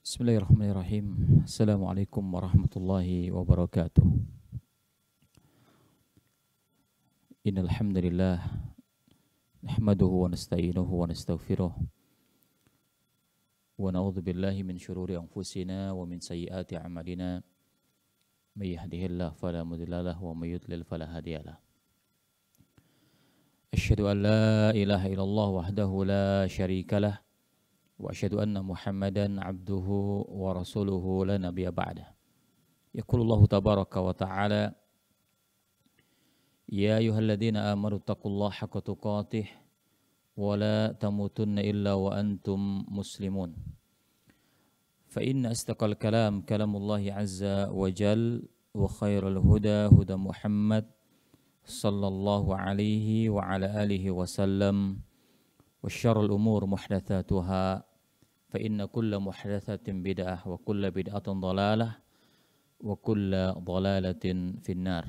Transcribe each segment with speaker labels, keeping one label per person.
Speaker 1: Bismillahirrahmanirrahim. Assalamualaikum warahmatullahi wabarakatuh. Innal hamdalillah nahmaduhu wa nasta'inuhu wa nastaghfiruh wa na'udzu billahi min shururi anfusina wa min sayyiati a'malina. May yahdihillahu fala mudilla lahu wa may yudlil fala hadiyalah. Asyhadu an la ilaha illallah wahdahu la syarika lah wa asyhadu anna Muhammadan abduhu wa rasuluhu la nabiyya ba'dah. Yaqulullahu tabaraka wa ta'ala ya ayyuhalladzina amanu taqullaha haqqa tuqatih wa la tamutunna illa wa antum muslimun. Fa inna astaqal kalam kalamullahi azza wa jal wa khairal huda huda Muhammad sallallahu alaihi wa ala alihi wa sallam. وشر الأمور محدثاتها فإن كل محدثة بدعة وكل بدعة ضلالة وكل ضلالة في النار.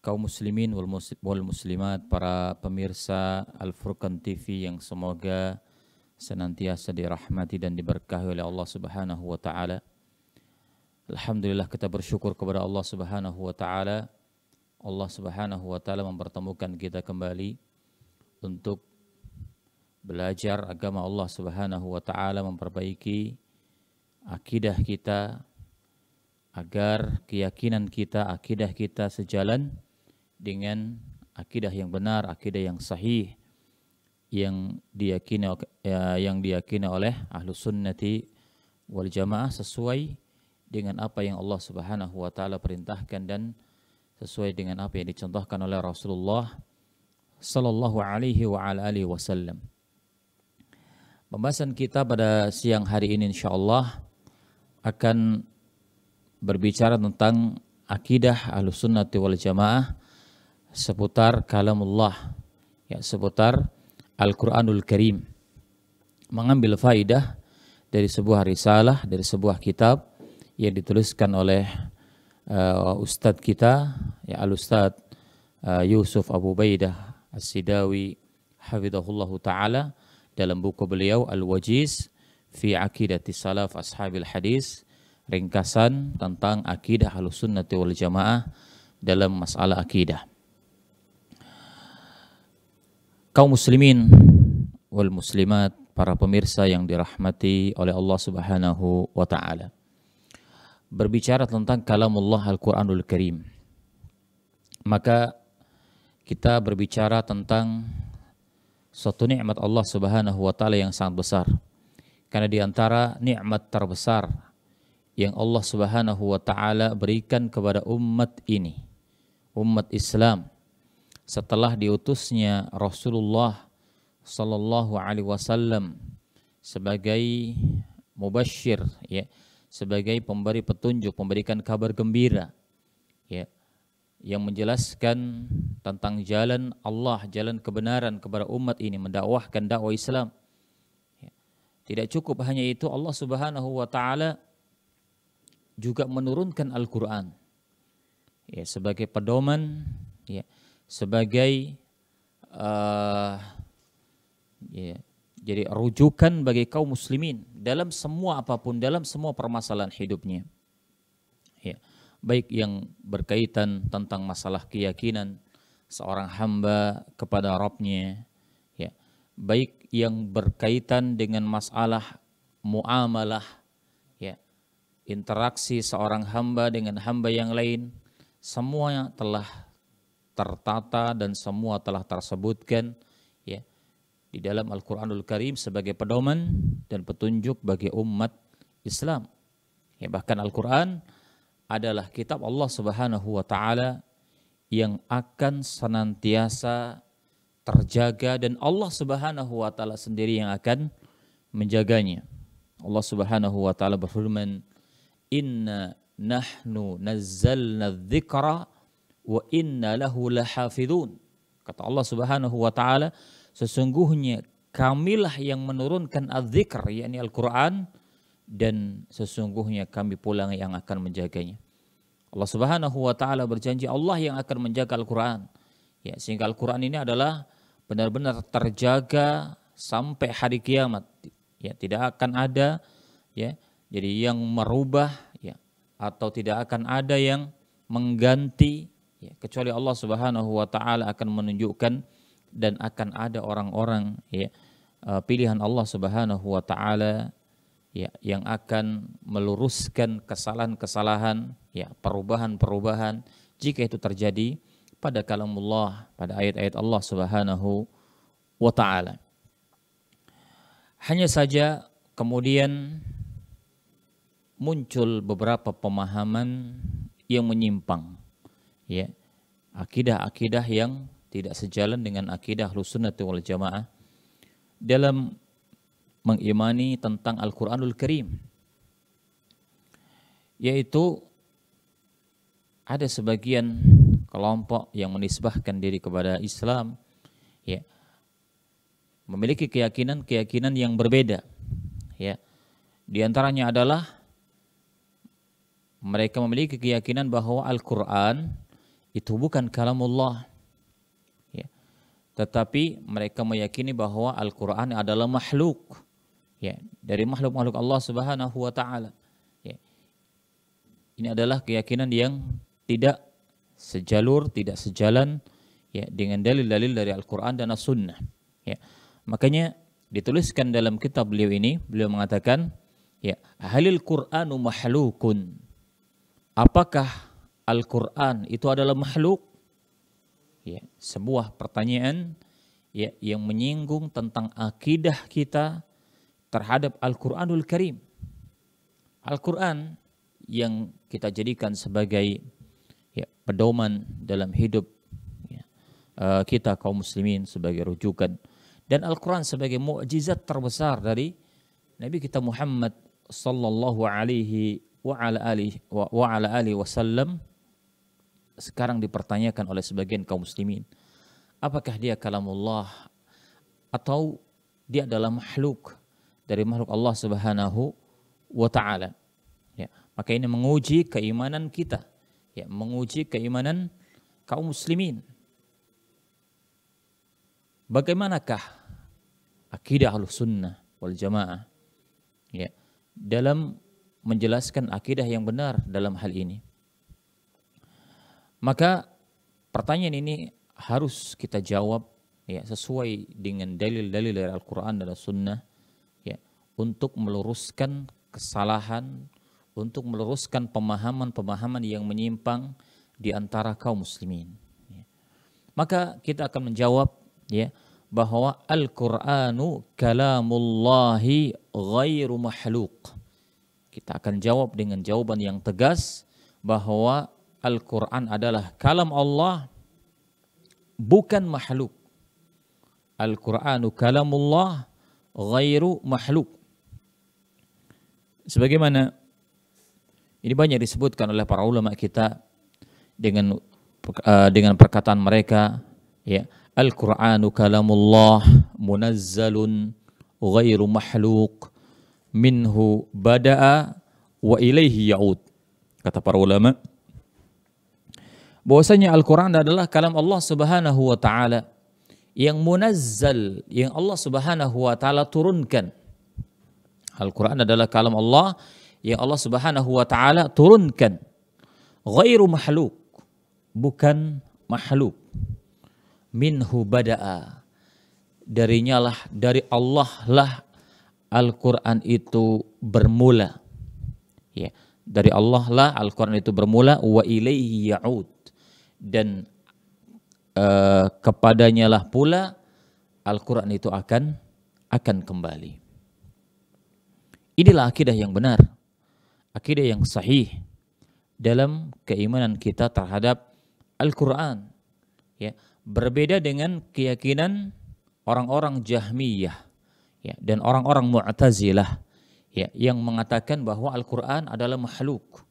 Speaker 1: Kaum muslimin wal muslimat, para pemirsa Al-Furqan TV yang semoga senantiasa dirahmati dan diberkahi oleh Allah Subhanahu wa taala. Alhamdulillah, kita bersyukur kepada Allah Subhanahu wa taala. Allah Subhanahu wa taala mempertemukan kita kembali untuk belajar agama Allah Subhanahu wa taala, memperbaiki akidah kita agar keyakinan kita, akidah kita sejalan dengan akidah yang benar, akidah yang sahih yang diyakini oleh Ahlus Sunnati wal Jamaah, sesuai dengan apa yang Allah Subhanahu wa taala perintahkan dan sesuai dengan apa yang dicontohkan oleh Rasulullah sallallahu alaihi wa ala alihi wasallam. Pembahasan kita pada siang hari ini insyaallah akan berbicara tentang akidah Ahlus Sunnati wal Jamaah seputar kalamullah, ya, seputar Al-Qur'anul Karim. Mengambil faidah dari sebuah risalah, dari sebuah kitab yang dituliskan oleh ustadz kita, ya, Al-Ustadz Yusuf Abu Baidah As-Sidawi hafizahullahu ta'ala, dalam buku beliau Al-Wajiz fi Aqidati Salaf Ashabil Hadis, ringkasan tentang akidah Ahlus Sunnati wal Jamaah dalam masalah akidah. Kaum muslimin wal muslimat, para pemirsa yang dirahmati oleh Allah Subhanahu wa ta'ala, berbicara tentang kalamullah Al-Quranul Karim, maka kita berbicara tentang suatu nikmat Allah Subhanahu wa taala yang sangat besar. Karena di antara nikmat terbesar yang Allah Subhanahu wa taala berikan kepada umat ini, umat Islam, setelah diutusnya Rasulullah sallallahu alaihi wasallam sebagai mubasyir, ya, sebagai pemberi petunjuk, memberikan kabar gembira, ya, yang menjelaskan tentang jalan Allah, jalan kebenaran kepada umat ini, mendakwahkan dakwah Islam. Tidak cukup hanya itu, Allah Subhanahu wa taala juga menurunkan Al-Qur'an, ya, sebagai pedoman, ya, sebagai ya, jadi rujukan bagi kaum muslimin dalam semua apapun, dalam semua permasalahan hidupnya, ya. Baik yang berkaitan tentang masalah keyakinan seorang hamba kepada Rabb-Nya, ya, baik yang berkaitan dengan masalah muamalah, ya, interaksi seorang hamba dengan hamba yang lain, semuanya telah tertata dan semua telah tersebutkan, ya, di dalam Al-Qur'anul Karim sebagai pedoman dan petunjuk bagi umat Islam. Ya, bahkan Al-Qur'an adalah kitab Allah Subhanahu wa taala yang akan senantiasa terjaga dan Allah Subhanahu wa taala sendiri yang akan menjaganya. Allah Subhanahu wa taala berfirman, "Inna nahnu nazzalna dzikra wa inna lahu lahafidun." Kata Allah Subhanahu wa taala, sesungguhnya kamilah yang menurunkan adz-dzikr, yakni Al-Qur'an, dan sesungguhnya kami pula yang akan menjaganya. Allah Subhanahu wa taala berjanji, Allah yang akan menjaga Al-Qur'an. Ya, sehingga Al-Qur'an ini adalah benar-benar terjaga sampai hari kiamat. Ya, tidak akan ada ya. Jadi yang merubah ya atau tidak akan ada yang mengganti ya, kecuali Allah Subhanahu wa taala akan menunjukkan dan akan ada orang-orang ya pilihan Allah Subhanahu wa taala ya yang akan meluruskan kesalahan-kesalahan ya perubahan-perubahan jika itu terjadi pada kalamullah, pada ayat-ayat Allah Subhanahu wa taala. Hanya saja kemudian muncul beberapa pemahaman yang menyimpang ya, akidah-akidah yang tidak sejalan dengan akidah Ahlussunnah wal Jamaah dalam mengimani tentang Al-Qur'anul Karim, yaitu ada sebagian kelompok yang menisbahkan diri kepada Islam ya, memiliki keyakinan yang berbeda ya. Di antaranya adalah mereka memiliki keyakinan bahwa Al-Qur'an itu bukan kalamullah ya. Tetapi mereka meyakini bahwa Al-Qur'an adalah makhluk ya, dari makhluk-makhluk Allah Subhanahu wa taala ya. Ini adalah keyakinan yang tidak sejalur, tidak sejalan ya dengan dalil-dalil dari Al-Qur'an dan As-Sunnah ya. Makanya dituliskan dalam kitab beliau ini, beliau mengatakan ya, halil Qur'anu mahlukun, apakah Al-Qur'an itu adalah makhluk? Ya, sebuah pertanyaan ya yang menyinggung tentang akidah kita terhadap Al-Qur'anul Karim. Al-Qur'an yang kita jadikan sebagai ya pedoman dalam hidup ya, kita kaum muslimin, sebagai rujukan, dan Al-Quran sebagai mukjizat terbesar dari Nabi kita Muhammad sallallahu alaihi wa ala alihi wasallam, sekarang dipertanyakan oleh sebagian kaum muslimin, apakah dia kalamullah atau dia adalah makhluk dari makhluk Allah Subhanahu wa taala ya. Maka ini menguji keimanan kita ya, menguji keimanan kaum muslimin. Bagaimanakah akidah Ahlussunnah wal Jamaah ya dalam menjelaskan akidah yang benar dalam hal ini? Maka pertanyaan ini harus kita jawab ya sesuai dengan dalil-dalil dari Al-Qur'an dan As-Sunnah ya, untuk meluruskan kesalahan, untuk meluruskan pemahaman-pemahaman yang menyimpang di antara kaum muslimin ya. Maka kita akan menjawab ya bahwa Al-Qur'anu kalamullahi ghairu makhluk. Kita akan jawab dengan jawaban yang tegas bahwa Al-Qur'an adalah kalam Allah, bukan makhluk. Al-Qur'anu kalamullah ghairu makhluk. Sebagaimana ini banyak disebutkan oleh para ulama kita dengan perkataan mereka ya, Al-Qur'anu kalamullah munazzalun ghairu mahluk minhu bada'a wa ilaihi ya'ud. Kata para ulama bahwasanya Al-Qur'an adalah kalam Allah Subhanahu wa taala yang munazzal, yang Allah Subhanahu wa taala turunkan. Al-Qur'an adalah kalam Allah yang Allah Subhanahu wa taala turunkan. Ghairu mahluk, bukan makhluk. Minhu bada'a, darinya lah, dari Allah lah Al-Quran itu bermula ya, dari Allah lah Al-Quran itu bermula. Wa ilaihi ya'ud, dan kepadanya lah pula Al-Quran itu akan kembali. Inilah akidah yang benar, akidah yang sahih dalam keimanan kita terhadap Al-Quran ya. Berbeda dengan keyakinan orang-orang Jahmiyah ya, dan orang-orang Mu'tazilah ya, yang mengatakan bahwa Al-Quran adalah makhluk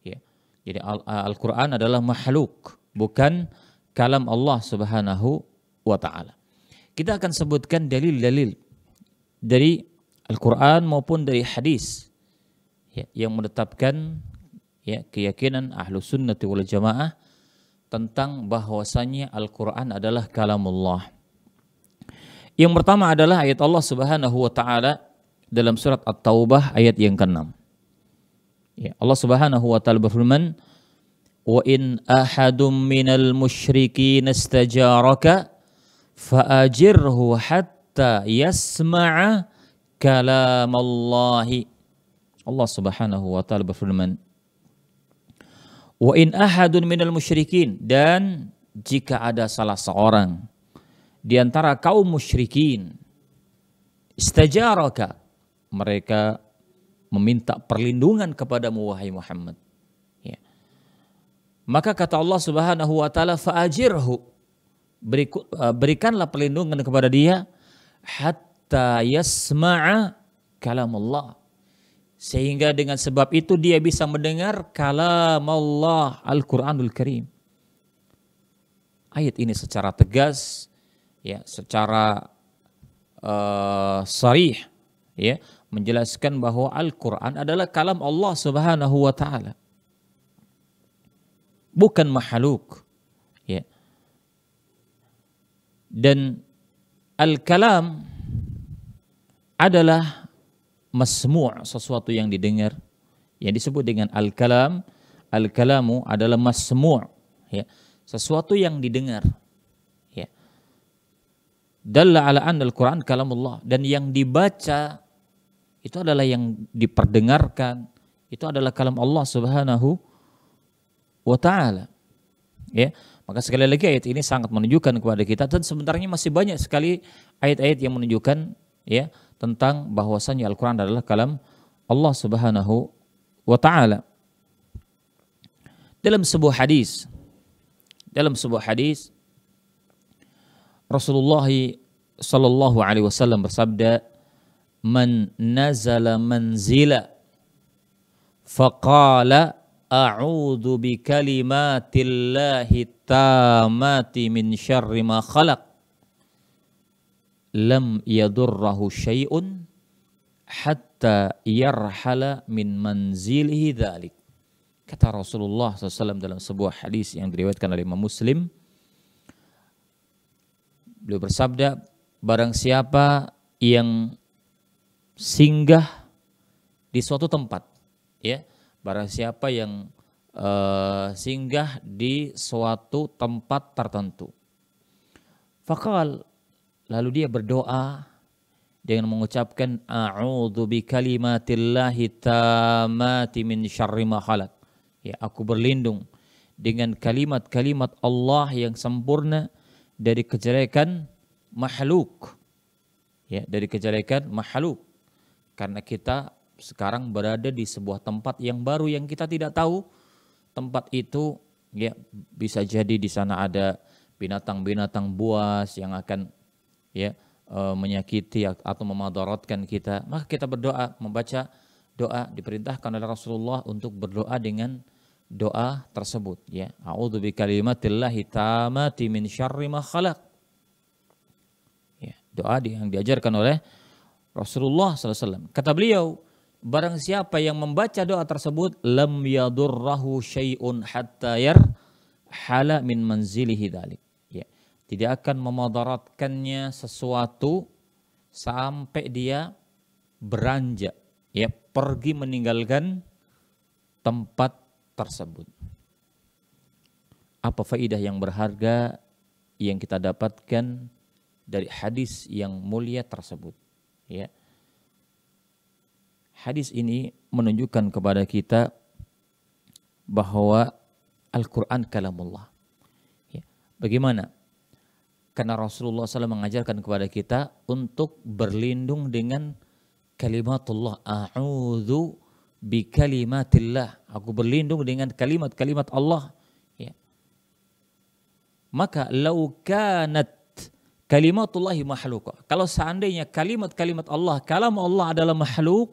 Speaker 1: ya. Jadi Al-Quran adalah makhluk, bukan kalam Allah Subhanahu wa ta'ala. Kita akan sebutkan dalil-dalil dari Al-Quran maupun dari hadis ya, yang menetapkan ya, keyakinan Ahlussunnah wal Jamaah tentang bahwasannya Al-Quran adalah kalamullah. Yang pertama adalah ayat Allah Subhanahu wa ta'ala dalam surat At-Taubah ayat yang ke-6. Ya, Allah Subhanahu wa taala berfirman, "Wa in ahadum minal musyrikin istajaraka fa'ajirhu hatta yasma'a kalamallahi." Allah Subhanahu wa taala berfirman, "Wa in ahadun minal musyrikin," dan jika ada salah seorang di antara kaum musyrikin, istajaraka, mereka meminta perlindungan kepadamu wahai Muhammad. Ya. Maka kata Allah Subhanahu wa taala, fa'ajirhu, berikanlah perlindungan kepada dia hatta yasma'a kalam Allah, sehingga dengan sebab itu dia bisa mendengar kalam Allah, Al-Qur'anul Karim. Ayat ini secara tegas, ya, secara sharih, ya, menjelaskan bahwa Al-Quran adalah kalam Allah Subhanahu wa taala, bukan makhluk, ya. Dan al-kalam adalah masmu', sesuatu yang didengar, yang disebut dengan al-kalam. Al-kalamu adalah masmu', ya, sesuatu yang didengar, ya. Dalla ala anna al-Quran kalamullah, dan yang dibaca itu adalah yang diperdengarkan, itu adalah kalam Allah Subhanahu wa taala. Ya, maka sekali lagi ayat ini sangat menunjukkan kepada kita, dan sebenarnya masih banyak sekali ayat-ayat yang menunjukkan, ya, tentang bahwasanya Al-Qur'an adalah kalam Allah Subhanahu wa taala. Dalam sebuah hadis Rasulullah sallallahu alaihi wasallam bersabda, "Man nazala manzila faqala a'udzu bi kalimatillahi tammati min syarri ma khalaq lam yadurrahu syai'un hatta yarhala min manzilihi dzalik." Kata Rasulullah SAW dalam sebuah hadis yang diriwayatkan oleh Imam Muslim, beliau bersabda, barang siapa yang singgah di suatu tempat, ya, barang siapa yang singgah di suatu tempat tertentu, faqal, lalu dia berdoa dengan mengucapkan a'udzu bi kalimatillahi tammati min syarri ma khalaq, ya, aku berlindung dengan kalimat-kalimat Allah yang sempurna dari kejelekan makhluk, ya, dari kejelekan makhluk. Karena kita sekarang berada di sebuah tempat yang baru yang kita tidak tahu tempat itu, ya, bisa jadi di sana ada binatang-binatang buas yang akan, ya, menyakiti atau memadaratkan kita. Maka kita berdoa, membaca doa, diperintahkan oleh Rasulullah untuk berdoa dengan doa tersebut, ya, a'udzu bi kalimatillahi tammati min syarri ma khalaq, ya, doa yang diajarkan oleh Rasulullah SAW. Kata beliau, barang siapa yang membaca doa tersebut, lam yadurrahu syai'un hatta yarhala min manzilihi dzalik, ya, tidak akan memadaratkannya sesuatu sampai dia beranjak, ya, pergi meninggalkan tempat tersebut. Apa faidah yang berharga yang kita dapatkan dari hadis yang mulia tersebut? Ya. Hadis ini menunjukkan kepada kita bahwa Al-Quran kalamullah. Ya. Bagaimana? Karena Rasulullah SAW mengajarkan kepada kita untuk berlindung dengan kalimatullah. A'udzu bi kalimatillah. Aku berlindung dengan kalimat-kalimat Allah. Ya. Maka lau kanat kalimatullahi makhluqa, kalau seandainya kalimat-kalimat Allah, kalam Allah adalah makhluk,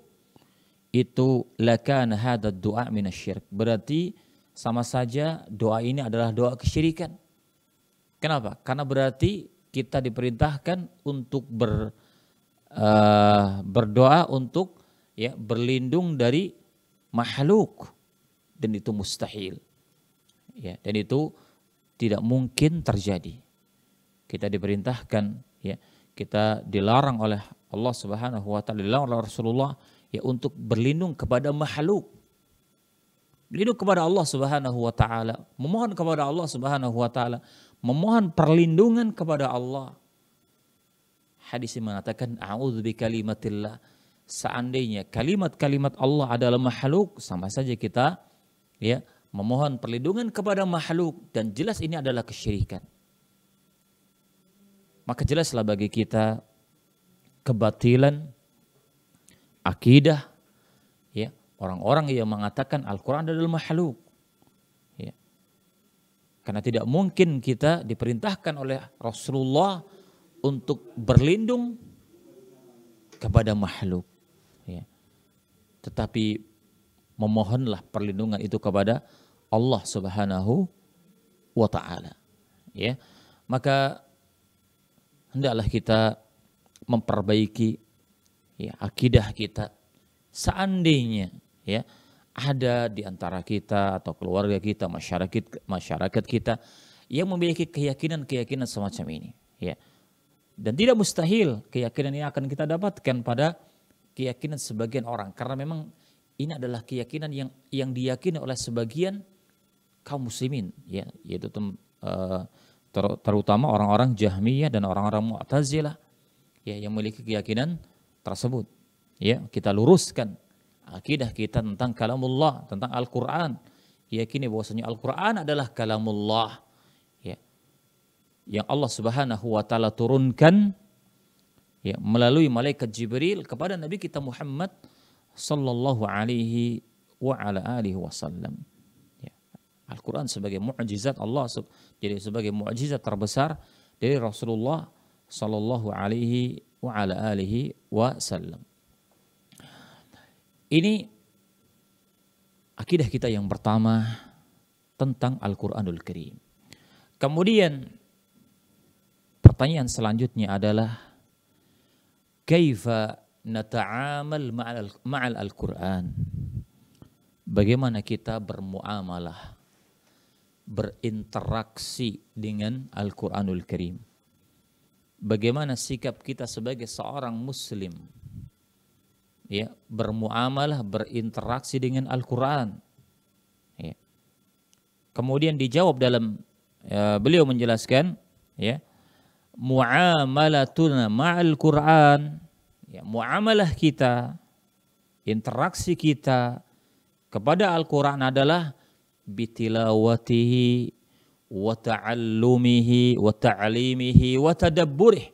Speaker 1: itu lakana hadad du'a minasyirk, berarti sama saja doa ini adalah doa kesyirikan. Kenapa? Karena berarti kita diperintahkan untuk berdoa untuk, ya, berlindung dari makhluk, dan itu mustahil, ya, dan itu tidak mungkin terjadi. Kita diperintahkan, ya, kita dilarang oleh Allah Subhanahu wa taala, dilarang oleh Rasulullah ya untuk berlindung kepada makhluk. Berlindung kepada Allah Subhanahu wa taala, memohon kepada Allah Subhanahu wa taala, memohon perlindungan kepada Allah. Hadis ini mengatakan a'udzu bikalimatillah. Seandainya kalimat-kalimat Allah adalah makhluk, sama saja kita ya memohon perlindungan kepada makhluk, dan jelas ini adalah kesyirikan. Maka jelaslah bagi kita kebatilan akidah ya orang-orang yang mengatakan Al-Quran adalah makhluk. Ya. Karena tidak mungkin kita diperintahkan oleh Rasulullah untuk berlindung kepada makhluk. Ya. Tetapi memohonlah perlindungan itu kepada Allah Subhanahu wa ta'ala. Ya. Maka hendaklah kita memperbaiki ya, akidah kita. Seandainya ya ada di antara kita atau keluarga kita, masyarakat kita yang memiliki keyakinan semacam ini, ya. Dan tidak mustahil keyakinan ini akan kita dapatkan pada keyakinan sebagian orang, karena memang ini adalah keyakinan yang diyakini oleh sebagian kaum muslimin, ya, yaitu terutama orang-orang Jahmiyah dan orang-orang Mu'tazilah ya, yang memiliki keyakinan tersebut. Ya, kita luruskan akidah kita tentang kalamullah, tentang Al-Qur'an. Yakini bahwasanya Al-Qur'an adalah kalamullah. Ya. Yang Allah Subhanahu wa taala turunkan ya melalui malaikat Jibril kepada Nabi kita Muhammad sallallahu alaihi wa ala alihi wasallam. Ya. Al-Qur'an sebagai mukjizat Allah, jadi sebagai mukjizat terbesar dari Rasulullah sallallahu alaihi wa ala alihi wasallam. Ini akidah kita yang pertama tentang Al-Quranul Karim. Kemudian pertanyaan selanjutnya adalah kaifa nata'amal ma'al Al-Quran? Bagaimana kita bermuamalah, berinteraksi dengan Al-Quranul Karim? Bagaimana sikap kita sebagai seorang muslim ya, bermuamalah, berinteraksi dengan Al-Quran. Ya. Kemudian dijawab dalam beliau menjelaskan ya, muamalatuna ma'al Quran, ya, muamalah kita, interaksi kita kepada Al-Quran adalah bitilawatihi wa ta'allumihi wa ta'limihi wa tadabburihi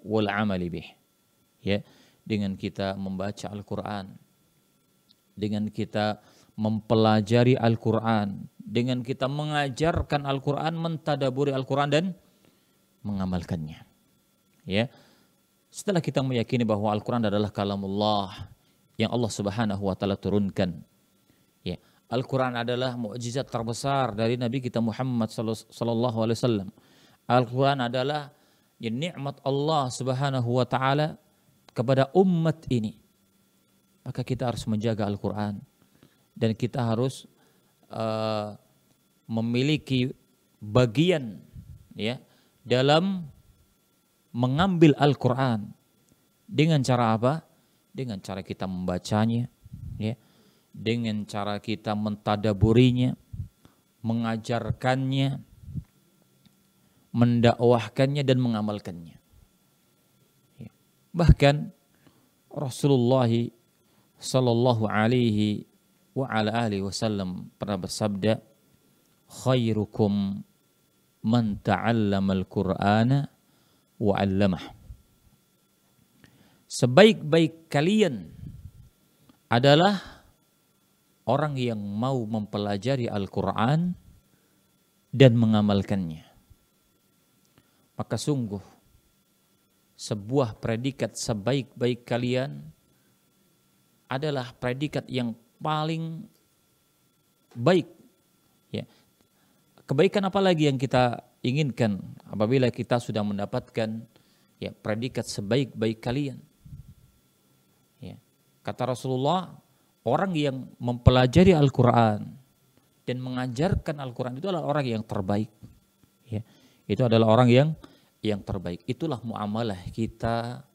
Speaker 1: wal amali bih. Ya, dengan kita membaca Al-Quran, dengan kita mempelajari Al-Quran, dengan kita mengajarkan Al-Quran, mentadaburi Al-Quran dan mengamalkannya. Ya, setelah kita meyakini bahwa Al-Quran adalah kalamullah yang Allah Subhanahu wa taala turunkan. Ya, Al-Quran adalah mukjizat terbesar dari Nabi kita Muhammad sallallahu alaihi wasallam. Al-Quran adalah nikmat Allah Subhanahu wa taala kepada umat ini. Maka kita harus menjaga Al-Quran dan kita harus memiliki bagian ya dalam mengambil Al-Quran. Dengan cara apa? Dengan cara kita membacanya, ya, dengan cara kita mentadaburinya, mengajarkannya, mendakwahkannya dan mengamalkannya. Ya. Bahkan Rasulullah sallallahu alaihi wa ala alihi wasallam pernah bersabda, khairukum man ta'allama al-Qur'ana wa 'allamah. Sebaik-baik kalian adalah orang yang mau mempelajari Al-Quran dan mengamalkannya. Maka sungguh sebuah predikat sebaik-baik kalian adalah predikat yang paling baik. Ya. Kebaikan apa lagi yang kita inginkan apabila kita sudah mendapatkan ya predikat sebaik-baik kalian? Ya. Kata Rasulullah, orang yang mempelajari Al-Quran dan mengajarkan Al-Quran itu adalah orang yang terbaik. Ya. Itu adalah orang yang terbaik. Itulah muamalah kita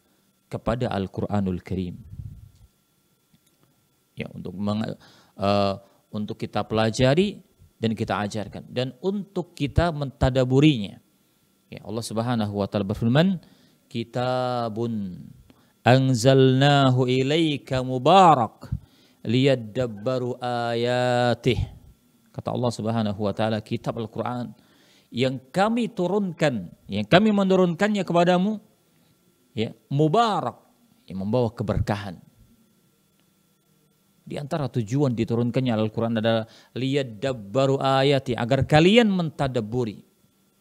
Speaker 1: kepada Al-Qur'anul Karim. Ya, untuk kita pelajari dan kita ajarkan dan untuk kita mentadaburinya. Ya, Allah Subhanahu wa taala berfirman, "Kitabun anzalnahu ilaika mubarak liyadabbaru ayatih." Kata Allah Subhanahu wa taala, kitab Al-Qur'an yang kami turunkan, yang kami menurunkannya kepadamu, ya, mubarak, yang membawa keberkahan. Di antara tujuan diturunkannya Al-Quran adalah liyadabbaru ayati, agar kalian mentadabburi,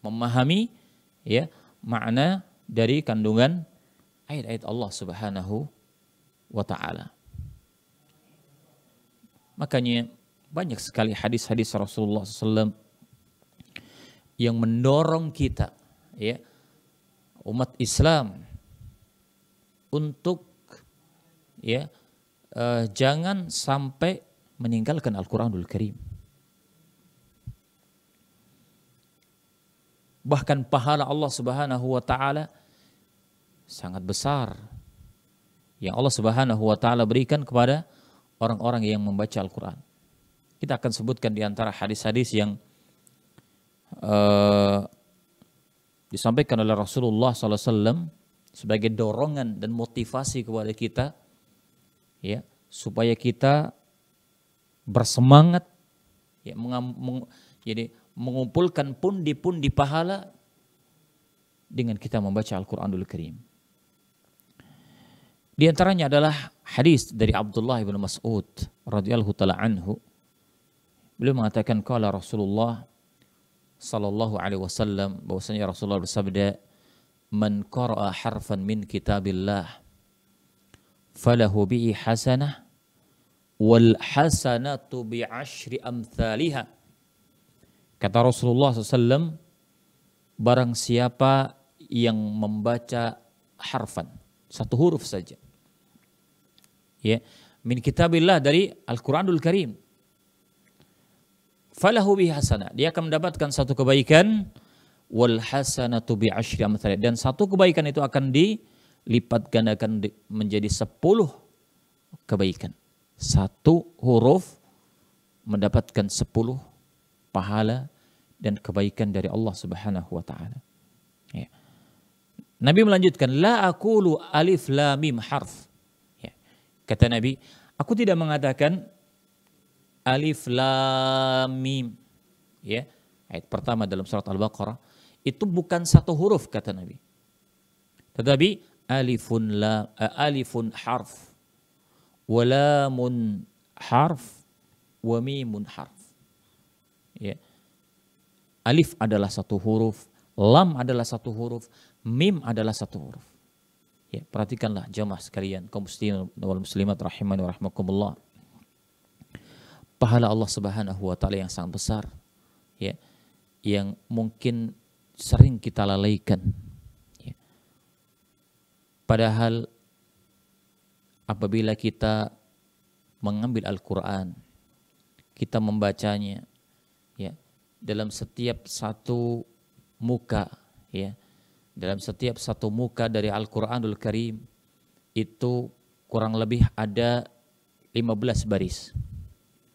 Speaker 1: memahami, ya, makna dari kandungan ayat-ayat Allah Subhanahu wa taala. Makanya banyak sekali hadis-hadis Rasulullah SAW yang mendorong kita, ya, umat Islam untuk, ya, jangan sampai meninggalkan Al-Quranul Karim. Bahkan pahala Allah Subhanahu wa taala sangat besar yang Allah Subhanahu wa taala berikan kepada orang-orang yang membaca Al-Quran. Kita akan sebutkan di antara hadis-hadis yang disampaikan oleh Rasulullah SAW sebagai dorongan dan motivasi kepada kita, ya, supaya kita bersemangat, ya, jadi mengumpulkan pundi-pundi pahala dengan kita membaca Al-Quranul Karim. Di antaranya adalah hadis dari Abdullah bin Mas'ud radhiyallahu taala anhu. Beliau mengatakan, qala Rasulullah sallallahu alaihi wasallam, bahwasanya Rasulullah bersabda, man qara'a harfan min kitabillah falahu bihi hasanah wal hasanatu bi asyri amthaliha. Kata Rasulullah SAW, barang siapa yang membaca harfan, satu huruf saja, ya, min kitabillah, dari Al-Quranul Karim, falahu bihi hasanah, dia akan mendapatkan satu kebaikan, wal hasanatu bi asyri amthaliha, dan satu kebaikan itu akan dilipat gandakan menjadi 10 kebaikan. Satu huruf mendapatkan 10 pahala dan kebaikan dari Allah Subhanahu wa taala. Ya. Nabi melanjutkan, la aqulu alif lam mim harf. Ya. Kata Nabi, aku tidak mengatakan alif lam mim. Ya. Ayat pertama dalam surat Al-Baqarah itu bukan satu huruf, kata Nabi. Tetapi alifun harf, wa lamun harf, wa mimun harf. Ya. Alif adalah satu huruf, lam adalah satu huruf, mim adalah satu huruf. Ya, perhatikanlah jamaah sekalian, kaum muslimin wal muslimat rahimani wa rahmakumullah. Pahala Allah Subhanahu wa taala yang sangat besar, ya, yang mungkin sering kita lalaikan. Ya. Padahal apabila kita mengambil Al-Quran, kita membacanya, ya, dalam setiap satu muka, ya, dalam setiap satu muka dari Al-Quranul Karim itu kurang lebih ada 15 baris,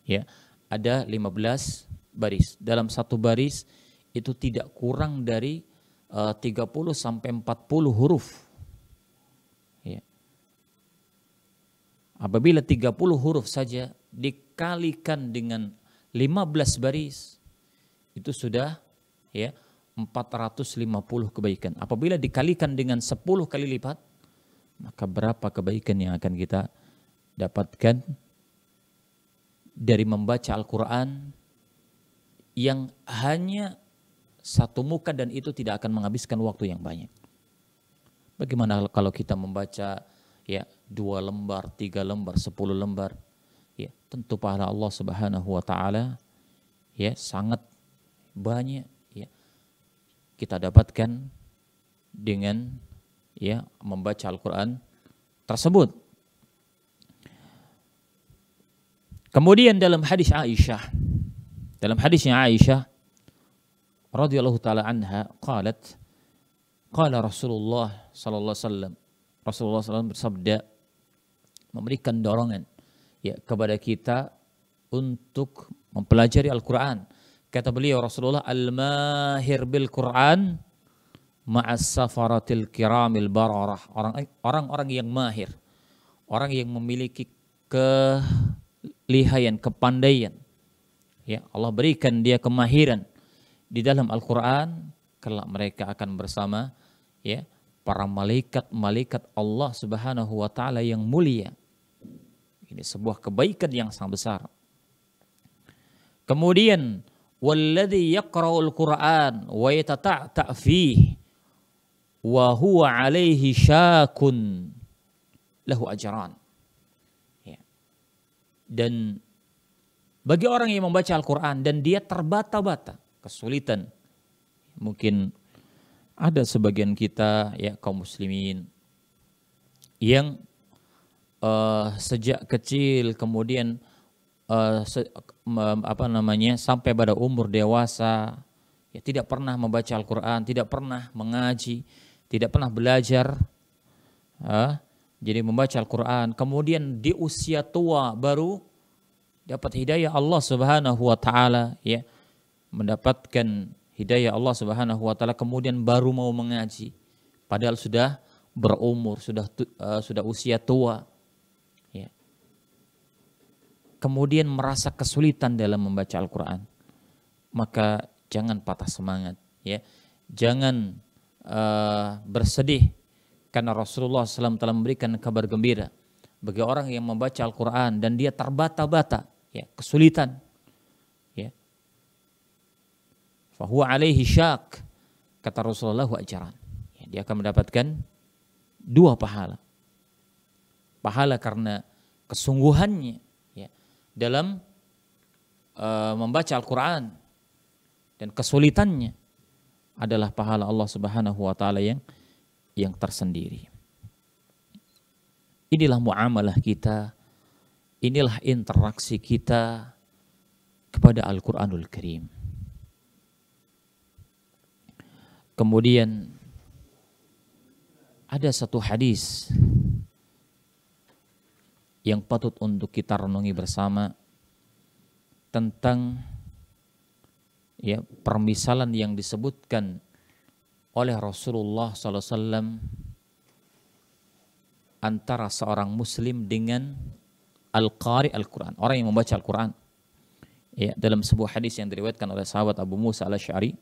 Speaker 1: ya, ada 15 baris. Dalam satu baris itu tidak kurang dari 30 sampai 40 huruf. Ya. Apabila 30 huruf saja dikalikan dengan 15 baris, itu sudah, ya, 450 kebaikan. Apabila dikalikan dengan 10 kali lipat, maka berapa kebaikan yang akan kita dapatkan dari membaca Al-Quran yang hanya satu muka, dan itu tidak akan menghabiskan waktu yang banyak. Bagaimana kalau kita membaca, ya, 2 lembar, 3 lembar, 10 lembar, ya, tentu pahala Allah Subhanahu wa taala, ya, sangat banyak, ya, kita dapatkan dengan, ya, membaca Al-Quran tersebut. Kemudian dalam hadisnya Aisyah radhiyallahu taala anha qalat, qala Rasulullah sallallahu alaihi wasallam, Rasulullah SAW bersabda, memberikan dorongan ya kepada kita untuk mempelajari Al-Quran. Kata beliau Rasulullah, al-mahir bil Quran ma'as safaratil kiramil bararah. Orang-orang yang mahir, orang yang memiliki kelihayan, kepandaian, ya Allah berikan dia kemahiran di dalam Al-Quran, kelak mereka akan bersama ya para malaikat-malaikat Allah Subhanahu wa taala yang mulia. Ini sebuah kebaikan yang sangat besar. Kemudian walladzi yaqra'ul Qur'an wa yatata'ta' fihi wa huwa 'alaihi syakun lahu ajran. Ya. Dan bagi orang yang membaca Al-Quran dan dia terbata-bata, kesulitan. Mungkin ada sebagian kita ya kaum muslimin yang sejak kecil kemudian sampai pada umur dewasa ya tidak pernah membaca Al-Quran, tidak pernah mengaji, tidak pernah belajar, jadi membaca Al-Quran. Kemudian di usia tua baru dapat hidayah Allah Subhanahu wa taala, ya, mendapatkan hidayah Allah Subhanahu wa taala, kemudian baru mau mengaji padahal sudah berumur, sudah usia tua. Ya. Kemudian merasa kesulitan dalam membaca Al-Quran. Maka jangan patah semangat, ya. Jangan bersedih karena Rasulullah SAW telah memberikan kabar gembira bagi orang yang membaca Al-Quran dan dia terbata-bata, ya, kesulitan, ya. Fahuwa alaihi syak, kata Rasulullah wa ajran. Ya, dia akan mendapatkan 2 pahala. Pahala karena kesungguhannya, ya, dalam membaca Al-Quran, dan kesulitannya adalah pahala Allah Subhanahu wa taala yang tersendiri. Inilah muamalah kita, inilah interaksi kita kepada Al-Quranul Karim. Kemudian ada satu hadis yang patut untuk kita renungi bersama tentang, ya, permisalan yang disebutkan oleh Rasulullah SAW antara seorang muslim dengan al-qari al-Quran, orang yang membaca Al-Quran. Ya, dalam sebuah hadis yang diriwayatkan oleh sahabat Abu Musa al-Asy'ari,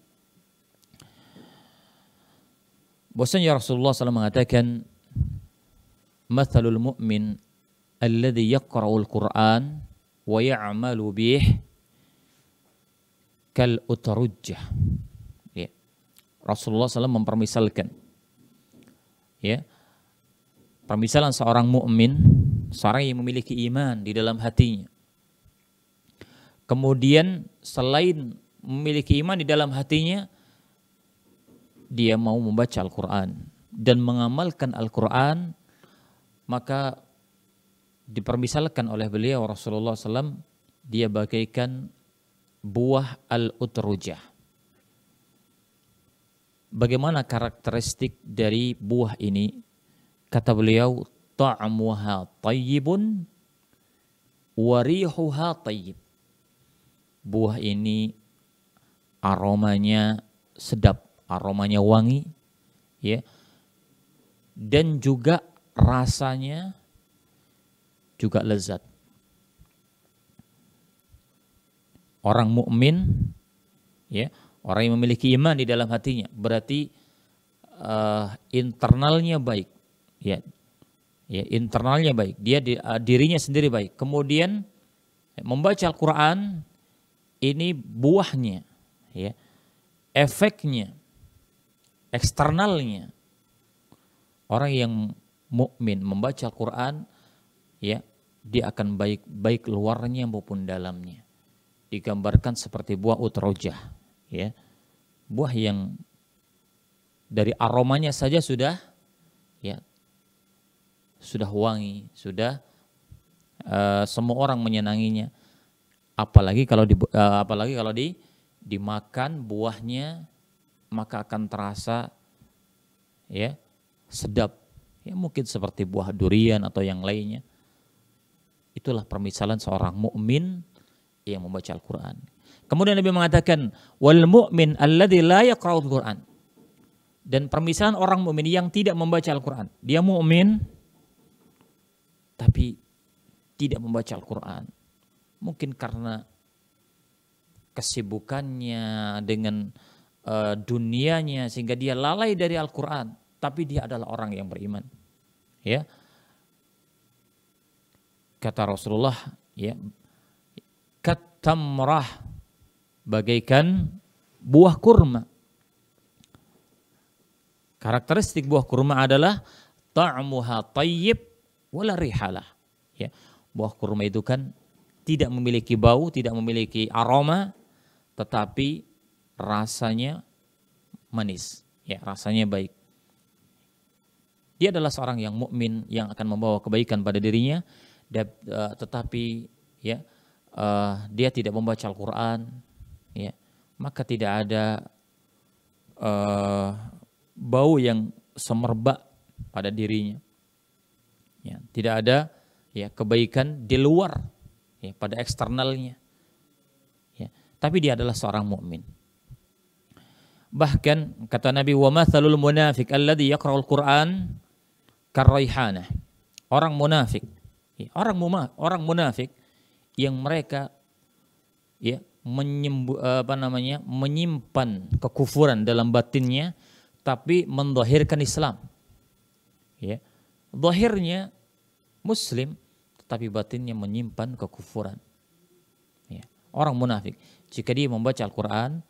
Speaker 1: bahwasanya Rasulullah SAW mengatakan, mathalul mu'min alladhi yaqra'ul Qur'an wa ya'malu bih kal utarujjah. Ya. Rasulullah SAW mempermisalkan, ya, permisalan seorang mukmin, seorang yang memiliki iman di dalam hatinya. Kemudian selain memiliki iman di dalam hatinya, dia mau membaca Al-Quran dan mengamalkan Al-Quran, maka dipermisalkan oleh beliau Rasulullah SAW, dia bagaikan buah al-utrujah. Bagaimana karakteristik dari buah ini? Kata beliau, ta'amuha tayyibun wa rihuha tayyib. Buah ini aromanya sedap, aromanya wangi, ya, dan juga rasanya juga lezat. Orang mukmin, ya, orang yang memiliki iman di dalam hatinya, berarti internalnya baik, ya, ya, internalnya baik, dia dirinya sendiri baik. Kemudian membaca Al-Quran ini buahnya, ya, efeknya, eksternalnya, orang yang mukmin membaca Al-Quran, ya, dia akan baik luarnya maupun dalamnya. Digambarkan seperti buah utrojah, ya, buah yang dari aromanya saja sudah, ya, sudah wangi, sudah semua orang menyenanginya. Apalagi kalau dimakan buahnya, maka akan terasa, ya, sedap, Ya, mungkin seperti buah durian atau yang lainnya. Itulah permisalan seorang mukmin yang membaca Al-Quran. Kemudian Nabi mengatakan, wal mu'min alladzi la yaqra'ul Quran. Dan permisalan orang mukmin yang tidak membaca Al-Quran. Dia mukmin tapi tidak membaca Al-Quran. Mungkin karena kesibukannya dengan dunianya sehingga dia lalai dari Al-Quran. Tapi dia adalah orang yang beriman. Ya, kata Rasulullah, ya, katamrah, bagaikan buah kurma. Karakteristik buah kurma adalah ta'muha tayyib wala rihalah. Ya, buah kurma itu kan tidak memiliki bau, tidak memiliki aroma, tetapi rasanya manis, ya, rasanya baik. Dia adalah seorang yang mukmin yang akan membawa kebaikan pada dirinya, tetapi ya dia tidak membaca Al-Quran, ya, maka tidak ada bau yang semerbak pada dirinya. Ya, tidak ada ya kebaikan di luar, ya, pada eksternalnya. Ya, tapi dia adalah seorang mukmin. Bahkan kata Nabi, wa mathalul munafiq alladhi yaqra'ul Qur'an karraihanah. Orang munafik, ya, orang munafik yang mereka ya menyimpan kekufuran dalam batinnya tapi mendhahirkan Islam. Ya. Zahirnya muslim tetapi batinnya menyimpan kekufuran. Ya. Orang munafik jika dia membaca Al-Qur'an,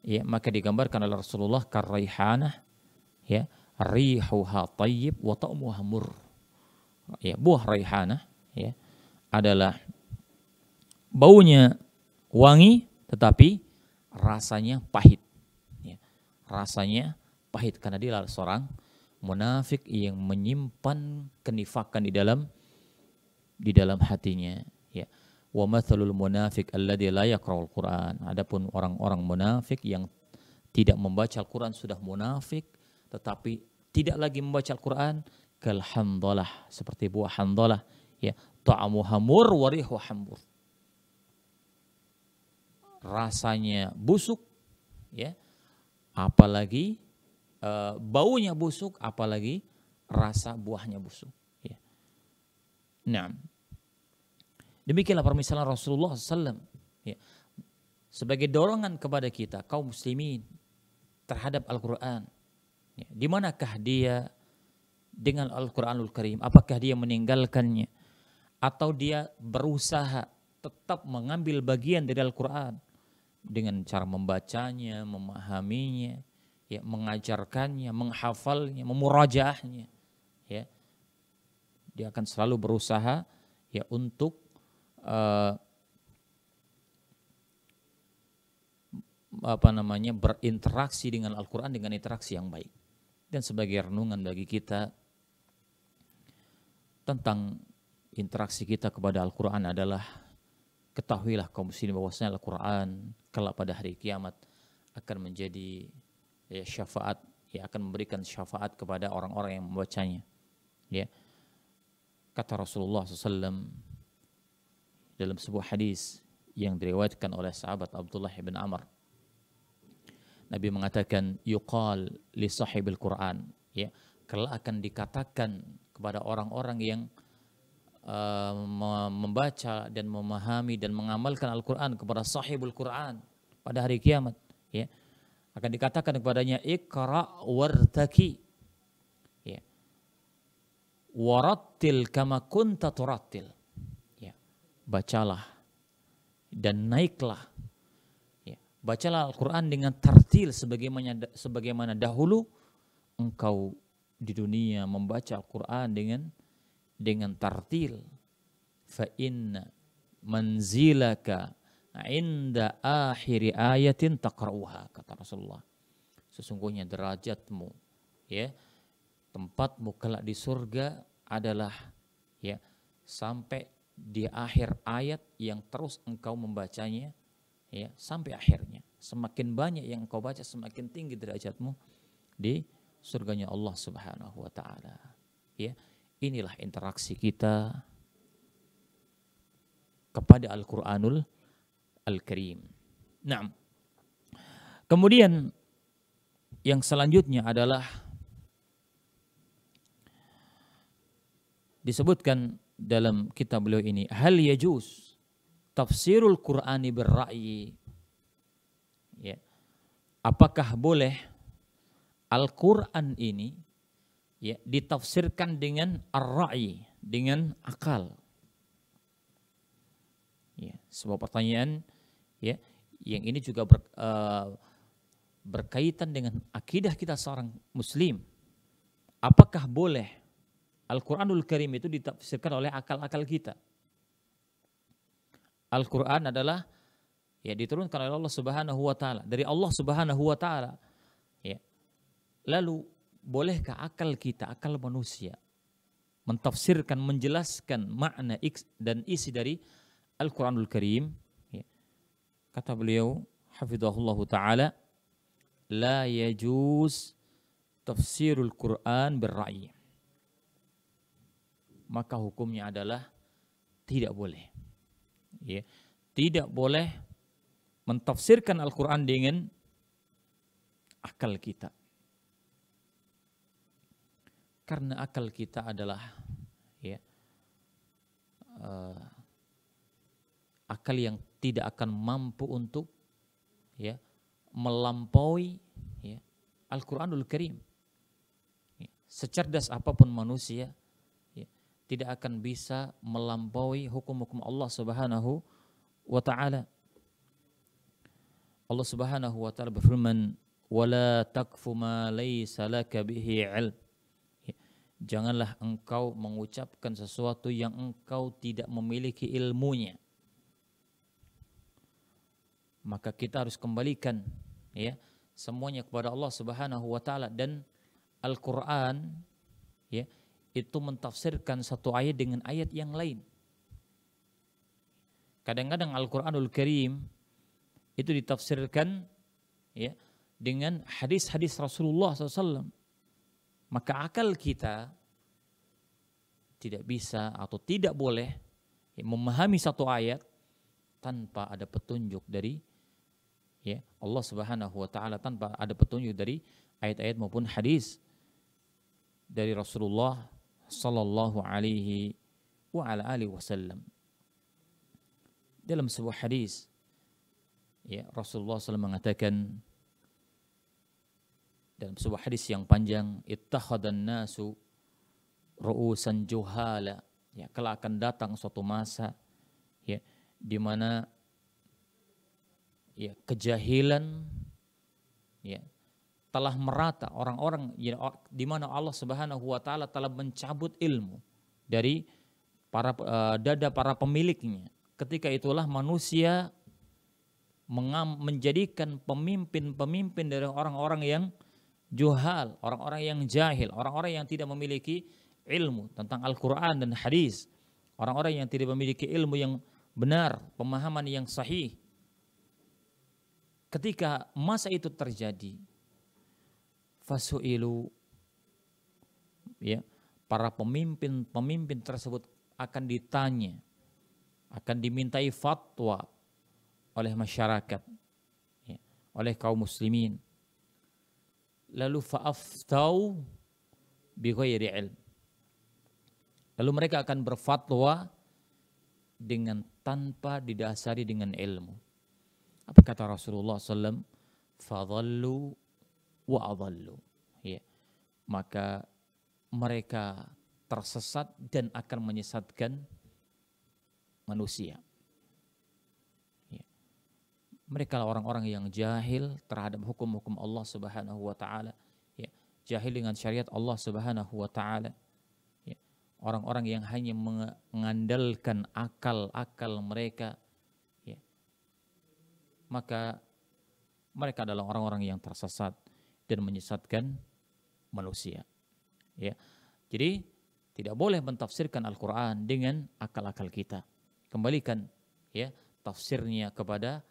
Speaker 1: ya, maka digambarkan oleh Rasulullah karraihanah, ya, rihuha tayyib wa ta'muha murr. Ya, buah raihanah, ya, adalah baunya wangi tetapi rasanya pahit. Ya. Rasanya pahit karena dia adalah seorang munafik yang menyimpan kenifakan di dalam hatinya. Ya. Wa mathalul munafiq alladzi la yaqra'ul Qur'an. Adapun orang-orang munafik yang tidak membaca Al-Qur'an sudah munafik, tetapi tidak lagi membaca Al-Qur'an, kal handalah, seperti buah handalah, ya, ta'amu hamur wa rihu hambur. Rasanya busuk, ya, apalagi baunya busuk, apalagi rasa buahnya busuk. Ya. Nah, demikianlah permisalan Rasulullah SAW, ya, sebagai dorongan kepada kita kaum muslimin terhadap Al-Quran. Ya, di manakah dia dengan Al-Quranul Karim? Apakah dia meninggalkannya atau dia berusaha tetap mengambil bagian dari Al-Quran dengan cara membacanya, memahaminya, ya, mengajarkannya, menghafalnya, memurajaahnya, ya. Dia akan selalu berusaha, ya, untuk berinteraksi dengan Al-Quran dengan interaksi yang baik. Dan sebagai renungan bagi kita tentang interaksi kita kepada Al-Quran adalah, ketahuilah kaum muslimin bahwasanya Al-Quran kelak pada hari kiamat akan menjadi, ya, syafaat, ya, akan memberikan syafaat kepada orang-orang yang membacanya. Ya. Kata Rasulullah SAW dalam sebuah hadis yang diriwayatkan oleh sahabat Abdullah bin Amr, Nabi mengatakan, yuqal li sahibil Quran, ya, kelak akan dikatakan kepada orang-orang yang membaca dan memahami dan mengamalkan Al-Quran, kepada sahibul Quran pada hari kiamat, ya, akan dikatakan kepadanya, iqra wartaki, ya, warattil kama kunta turattil, ya, bacalah dan naiklah, ya, bacalah Al-Quran dengan tartil sebagaimana dahulu engkau di dunia membaca Al-Quran dengan tartil. Fa inna manzilaka inda akhiri ayatin taqra'uha, kata Rasulullah. Sesungguhnya derajatmu, ya, tempatmu kelak di surga adalah, ya, sampai di akhir ayat yang terus engkau membacanya, ya, sampai akhirnya. Semakin banyak yang engkau baca, semakin tinggi derajatmu di surganya Allah Subhanahu wa taala. Ya, inilah interaksi kita kepada Al-Qur'anul Al-Karim. Nah, kemudian yang selanjutnya adalah disebutkan dalam kitab beliau ini, hal yajuz tafsirul Qur'ani birra'yi. Ya. Apakah boleh Al-Qur'an ini ya ditafsirkan dengan ar-ra'yi, dengan akal? Ya, sebuah pertanyaan ya yang ini juga berkaitan dengan akidah kita seorang muslim. Apakah boleh Al-Qur'anul Karim itu ditafsirkan oleh akal-akal kita? Al-Qur'an adalah ya diturunkan oleh Allah Subhanahu wa taala, dari Allah Subhanahu wa taala. Ya. Lalu bolehkah akal kita, akal manusia mentafsirkan, menjelaskan makna dan isi dari Al-Qur'anul Karim? Ya. Kata beliau, hafizahullah taala, la yajuz tafsirul Qur'an birra'yi. Maka hukumnya adalah tidak boleh. Ya, tidak boleh mentafsirkan Al-Quran dengan akal kita. Karena akal kita adalah ya, akal yang tidak akan mampu untuk ya, melampaui ya, Al-Quranul Karim. Ya, secerdas apapun manusia tidak akan bisa melampaui hukum-hukum Allah Subhanahu wa taala. Allah Subhanahu wa taala berfirman, "Wala taqfu ma laysa laka bihi 'ilm." Janganlah engkau mengucapkan sesuatu yang engkau tidak memiliki ilmunya. Maka kita harus kembalikan ya semuanya kepada Allah Subhanahu wa taala, dan Al-Qur'an ya itu mentafsirkan satu ayat dengan ayat yang lain. Kadang-kadang Al-Qur'anul Karim itu ditafsirkan ya dengan hadis-hadis Rasulullah SAW. Maka akal kita tidak bisa atau tidak boleh ya, memahami satu ayat tanpa ada petunjuk dari ya Allah Subhanahu wa taala, tanpa ada petunjuk dari ayat-ayat maupun hadis dari Rasulullah sallallahu alaihi wa ala alihi wasallam. Dalam sebuah hadis ya Rasulullah SAW mengatakan dalam sebuah hadis yang panjang, ittakhadhan nasu ru'usan juhala, ya kelak akan datang suatu masa ya di mana ya kejahilan ya telah merata, orang-orang ya, di mana Allah Subhanahu wa taala telah mencabut ilmu dari para dada para pemiliknya. Ketika itulah manusia menjadikan pemimpin-pemimpin dari orang-orang yang juhal, orang-orang yang jahil, orang-orang yang tidak memiliki ilmu tentang Al-Qur'an dan hadis, orang-orang yang tidak memiliki ilmu yang benar, pemahaman yang sahih. Ketika masa itu terjadi, fasu'ilu ya para pemimpin tersebut akan ditanya, akan dimintai fatwa oleh masyarakat ya, oleh kaum muslimin. Lalu fa'aftau bighairi ilm. Lalu mereka akan berfatwa dengan tanpa didasari dengan ilmu. Apa kata Rasulullah SAW? Fadhallu wa adhallu. Ya. Maka mereka tersesat dan akan menyesatkan manusia. Ya. Mereka orang-orang yang jahil terhadap hukum-hukum Allah Subhanahu wa taala, ya. Jahil dengan syariat Allah Subhanahu wa taala. Ya. Orang-orang yang hanya mengandalkan akal-akal mereka, ya. Maka mereka adalah orang-orang yang tersesat dan menyesatkan manusia. Ya. Jadi tidak boleh mentafsirkan Al-Quran dengan akal-akal kita. Kembalikan ya tafsirnya kepada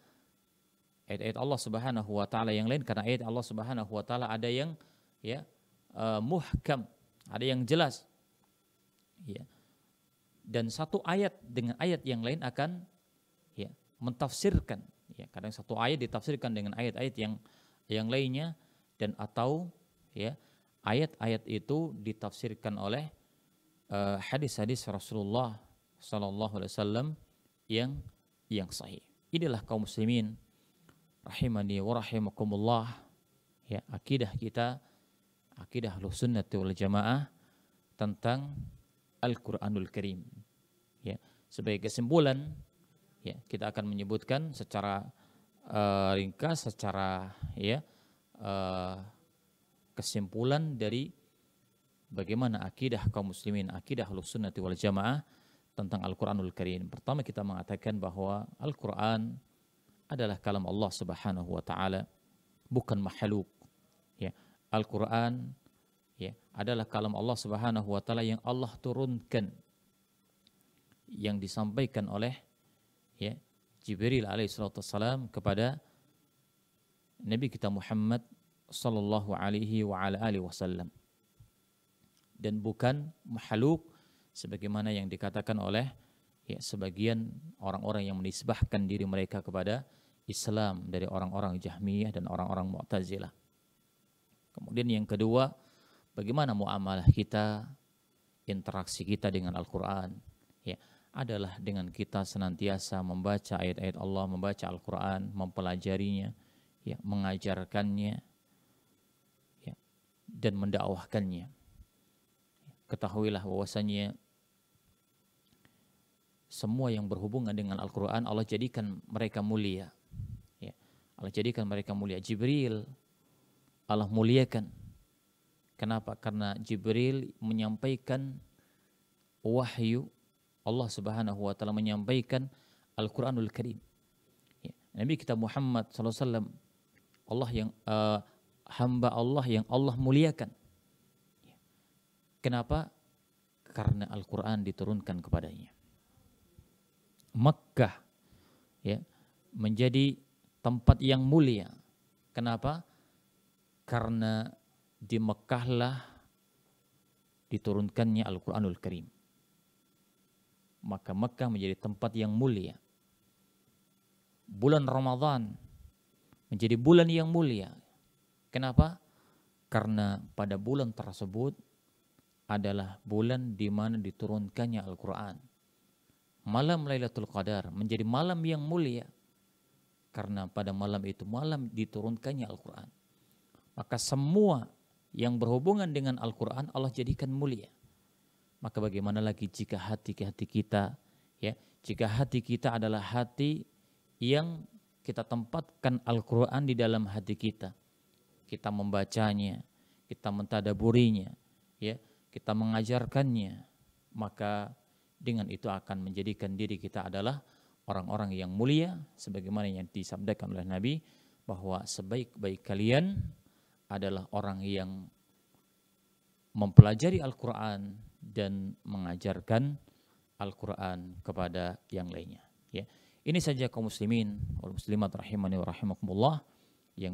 Speaker 1: ayat-ayat Allah Subhanahu wa taala yang lain, karena ayat Allah Subhanahu wa taala ada yang ya muhkam, ada yang jelas, ya, dan satu ayat dengan ayat yang lain akan ya mentafsirkan, ya, kadang satu ayat ditafsirkan dengan ayat-ayat yang lainnya, dan atau ya ayat-ayat itu ditafsirkan oleh hadis-hadis Rasulullah Sallallahu Alaihi Wasallam yang sahih. Inilah kaum muslimin rahimani wa rahimakumullah, ya, akidah kita, akidah Ahlussunnah wal Jamaah tentang Al-Qur'anul Karim. Ya, sebagai kesimpulan, ya, kita akan menyebutkan secara ringkas, secara ya kesimpulan dari bagaimana akidah kaum muslimin, akidah Ahlussunnah wal Jamaah tentang Al-Qur'anul Karim. Pertama, kita mengatakan bahwa Al-Qur'an adalah kalam Allah Subhanahu wa taala, bukan makhluk. Ya, Al-Qur'an ya adalah kalam Allah Subhanahu wa taala yang Allah turunkan, yang disampaikan oleh ya Jibril alaihissalam kepada Nabi kita Muhammad sallallahu alaihi wa ala alihi wasallam, dan bukan makhluk sebagaimana yang dikatakan oleh ya sebagian orang-orang yang menisbahkan diri mereka kepada Islam dari orang-orang Jahmiyah dan orang-orang Mu'tazilah. Kemudian yang kedua, bagaimana muamalah kita, interaksi kita dengan Al-Qur'an, ya, adalah dengan kita senantiasa membaca ayat-ayat Allah, membaca Al-Qur'an, mempelajarinya, ya, mengajarkannya, ya, dan mendakwahkannya. Ketahuilah bahwasanya semua yang berhubungan dengan Al-Quran Allah jadikan mereka mulia, ya. Allah jadikan mereka mulia. Jibril Allah muliakan. Kenapa? Karena Jibril menyampaikan wahyu, Allah Subhanahu wa taala menyampaikan Al-Qur'anul Karim. Ya. Nabi kita Muhammad sallallahu alaihi wasallam Allah yang hamba Allah yang Allah muliakan. Ya. Kenapa? Karena Al-Qur'an diturunkan kepadanya. Makkah ya menjadi tempat yang mulia. Kenapa? Karena di Mekkahlah diturunkannya Al-Qur'anul Karim. Maka Mekkah menjadi tempat yang mulia. Bulan Ramadan menjadi bulan yang mulia. Kenapa? Karena pada bulan tersebut adalah bulan di mana diturunkannya Al-Qur'an. Malam Lailatul Qadar menjadi malam yang mulia karena pada malam itu malam diturunkannya Al-Qur'an. Maka semua yang berhubungan dengan Al-Qur'an Allah jadikan mulia. Maka bagaimana lagi jika hati-hati kita, ya, jika hati kita adalah hati yang kita tempatkan Al-Qur'an di dalam hati kita. Kita membacanya, kita mentadaburinya, ya, kita mengajarkannya, maka dengan itu akan menjadikan diri kita adalah orang-orang yang mulia, sebagaimana yang disabdakan oleh Nabi bahwa sebaik-baik kalian adalah orang yang mempelajari Al-Quran dan mengajarkan Al-Quran kepada yang lainnya. Ya, ini saja kaum muslimin wal muslimat rahimani wa rahimakumullah yang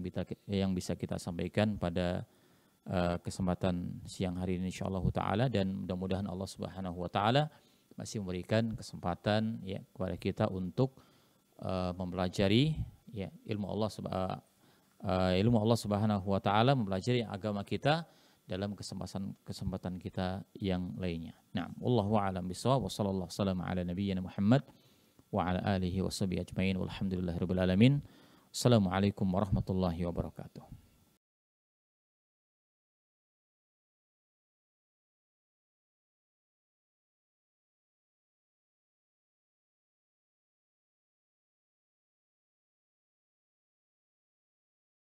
Speaker 1: bisa kita sampaikan pada kesempatan siang hari ini insyaallah taala, dan mudah-mudahan Allah Subhanahu wa taala masih memberikan kesempatan ya kepada kita untuk mempelajari ya ilmu Allah Subhanahu wa taala, mempelajari agama kita dalam kesempatan kita yang lainnya. Nah, wallahu a'lam bishawab, wa sallallahu wasallam ala nabiyyina Muhammad wa ala alihi washabihi ajmain walhamdulillahirabbil alamin. Assalamualaikum warahmatullahi wabarakatuh.